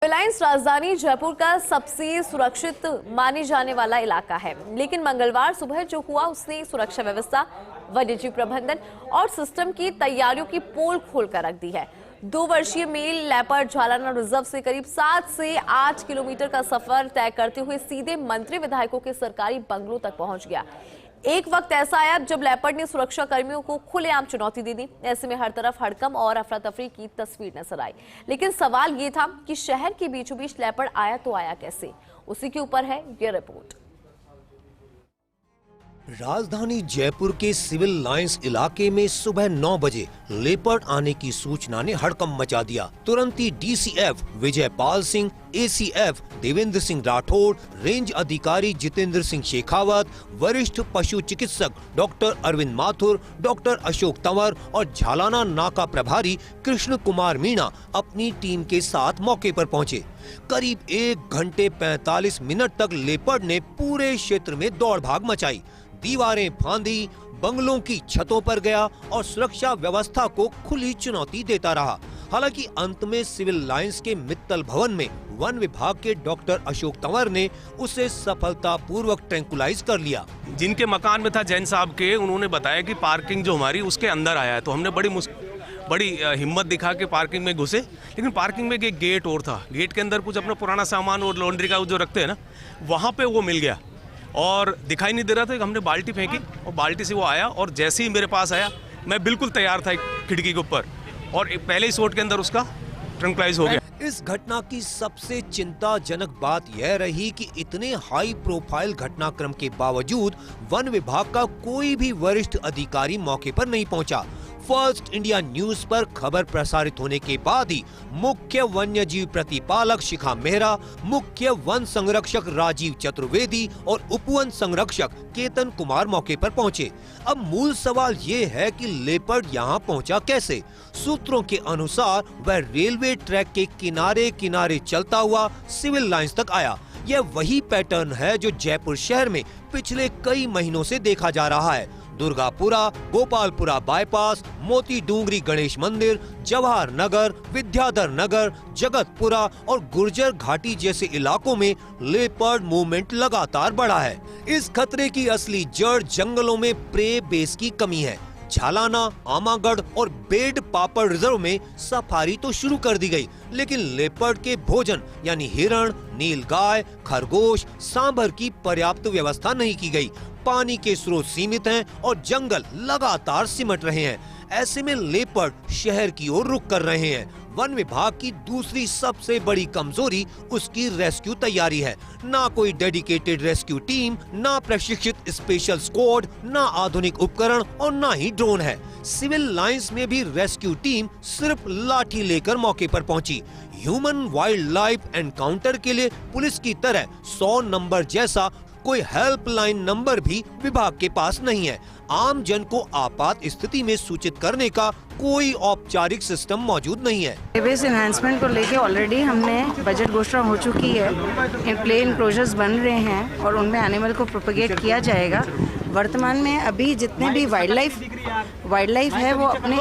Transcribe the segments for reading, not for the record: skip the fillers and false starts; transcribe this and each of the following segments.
रिलायंस राजधानी जयपुर का सबसे सुरक्षित माने जाने वाला इलाका है, लेकिन मंगलवार सुबह जो हुआ उसने सुरक्षा व्यवस्था, वन्यजीव प्रबंधन और सिस्टम की तैयारियों की पोल खोलकर रख दी है। 2 वर्षीय मेल लेपर्ड झालाना रिजर्व से करीब 7 से 8 किलोमीटर का सफर तय करते हुए सीधे मंत्री विधायकों के सरकारी बंगलों तक पहुंच गया। एक वक्त ऐसा आया जब लेपर्ड ने सुरक्षा कर्मियों को खुलेआम चुनौती दे दी। ऐसे में हर तरफ हड़कंप और अफरा तफरी की तस्वीर नजर आई, लेकिन सवाल ये था कि शहर के बीचों बीच लेपर्ड आया तो आया कैसे। उसी के ऊपर है ये रिपोर्ट। राजधानी जयपुर के सिविल लाइंस इलाके में सुबह 9 बजे लेपर्ड आने की सूचना ने हड़कंप मचा दिया। तुरंत ही DCF Vijaypal Singh, ACF Devendra Singh Rathore, range अधिकारी जितेंद्र सिंह शेखावत, वरिष्ठ पशु चिकित्सक डॉक्टर अरविंद माथुर, डॉक्टर अशोक तंवर और झालाना नाका प्रभारी कृष्ण कुमार मीणा अपनी टीम के साथ मौके पर पहुंचे। करीब 1 घंटे 45 मिनट तक लेपर्ड ने पूरे क्षेत्र में दौड़ भाग मचाई, दीवारें फांदी, बंगलों की छतों पर गया और सुरक्षा व्यवस्था को खुली चुनौती देता रहा। हालांकि अंत में सिविल लाइंस के मित्तल भवन में वन विभाग के डॉक्टर अशोक तंवर ने उसे सफलतापूर्वक ट्रैंकुलाइज कर लिया। जिनके मकान में था जैन साहब के, उन्होंने बताया कि पार्किंग जो हमारी उसके अंदर आया है, तो हमने बड़ी हिम्मत दिखा के पार्किंग में घुसे। लेकिन पार्किंग में एक गेट और था, गेट के अंदर कुछ अपना पुराना सामान और लॉन्ड्री का जो रखते हैं ना, वहाँ पे वो मिल गया और दिखाई नहीं दे रहा था। हमने बाल्टी फेंकी और बाल्टी से वो आया और जैसे ही मेरे पास आया मैं बिल्कुल तैयार था खिड़की के ऊपर, और पहले ही शॉट के अंदर उसका ट्रंक्लाइज हो गया। इस घटना की सबसे चिंताजनक बात यह रही कि इतने हाई प्रोफाइल घटनाक्रम के बावजूद वन विभाग का कोई भी वरिष्ठ अधिकारी मौके पर नहीं पहुंचा। फर्स्ट इंडिया न्यूज पर खबर प्रसारित होने के बाद ही मुख्य वन्यजीव प्रतिपालक शिखा मेहरा, मुख्य वन संरक्षक राजीव चतुर्वेदी और उपवन संरक्षक केतन कुमार मौके पर पहुंचे। अब मूल सवाल ये है कि लेपर्ड यहाँ पहुंचा कैसे। सूत्रों के अनुसार वह रेलवे ट्रैक के किनारे किनारे चलता हुआ सिविल लाइंस तक आया। यह वही पैटर्न है जो जयपुर शहर में पिछले कई महीनों से देखा जा रहा है। दुर्गापुरा, गोपालपुरा बाईपास, मोती डूंगरी गणेश मंदिर, जवाहर नगर, विद्याधर नगर, जगतपुरा और गुर्जर घाटी जैसे इलाकों में लेपर्ड मूवमेंट लगातार बढ़ा है। इस खतरे की असली जड़ जंगलों में प्रे बेस की कमी है। झालाना, आमागढ़ और बेड पापड़ रिजर्व में सफारी तो शुरू कर दी गई, लेकिन लेपर्ड के भोजन यानी हिरण, नीलगाय, खरगोश, सांभर की पर्याप्त व्यवस्था नहीं की गई। पानी के स्रोत सीमित हैं और जंगल लगातार सिमट रहे हैं। ऐसे में लेपर्ड शहर की ओर रुख कर रहे हैं। वन विभाग की दूसरी सबसे बड़ी कमजोरी उसकी रेस्क्यू तैयारी है। ना कोई डेडिकेटेड रेस्क्यू टीम, ना प्रशिक्षित स्पेशल स्क्वाड, ना आधुनिक उपकरण और ना ही ड्रोन है। सिविल लाइंस में भी रेस्क्यू टीम सिर्फ लाठी लेकर मौके पर पहुंची। ह्यूमन वाइल्ड लाइफ एनकाउंटर के लिए पुलिस की तरह 100 नंबर जैसा कोई हेल्पलाइन नंबर भी विभाग के पास नहीं है। आम जन को आपात स्थिति में सूचित करने का कोई औपचारिक सिस्टम मौजूद नहीं है। डेटाबेस एनहांसमेंट को लेके ऑलरेडी हमने बजट घोषणा हो चुकी है। प्ले इनक्लोजर्स बन रहे हैं और उनमें एनिमल को प्रोपेगेट किया जाएगा। वर्तमान में अभी जितने भी वाइल्ड लाइफ है वो अपने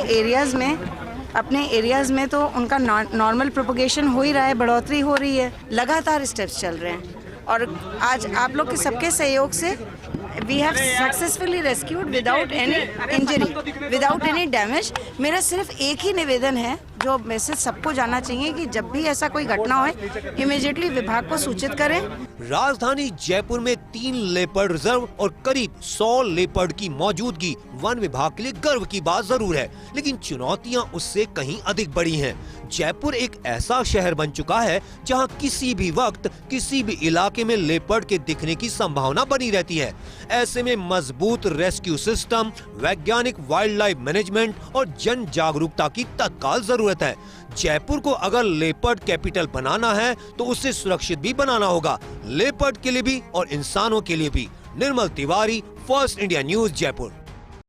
एरियाज में तो उनका नॉर्मल प्रोपेगेशन हो ही रहा है, बढ़ोतरी हो रही है, लगातार स्टेप्स चल रहे हैं। और आज आप लोग के सबके सहयोग से we have successfully rescued without any injury, without any damage. मेरा सिर्फ एक ही निवेदन है जो मैसेज सबको जाना चाहिए कि जब भी ऐसा कोई घटना हो इमीडिएटली विभाग को सूचित करें। राजधानी जयपुर में 3 लेपर्ड रिजर्व और करीब 100 लेपर्ड की मौजूदगी वन विभाग के लिए गर्व की बात जरूर है, लेकिन चुनौतियां उससे कहीं अधिक बड़ी हैं। जयपुर एक ऐसा शहर बन चुका है जहां किसी भी वक्त किसी भी इलाके में लेपर्ड के दिखने की संभावना बनी रहती है। ऐसे में मजबूत रेस्क्यू सिस्टम, वैज्ञानिक वाइल्ड लाइफ मैनेजमेंट और जन जागरूकता की तत्काल जरूरत है। जयपुर को अगर लेपर्ड कैपिटल बनाना है तो उसे सुरक्षित भी बनाना होगा, लेपर्ड के लिए भी और इंसानों के लिए भी। Nirmal Tiwari, first India news, Jaipur.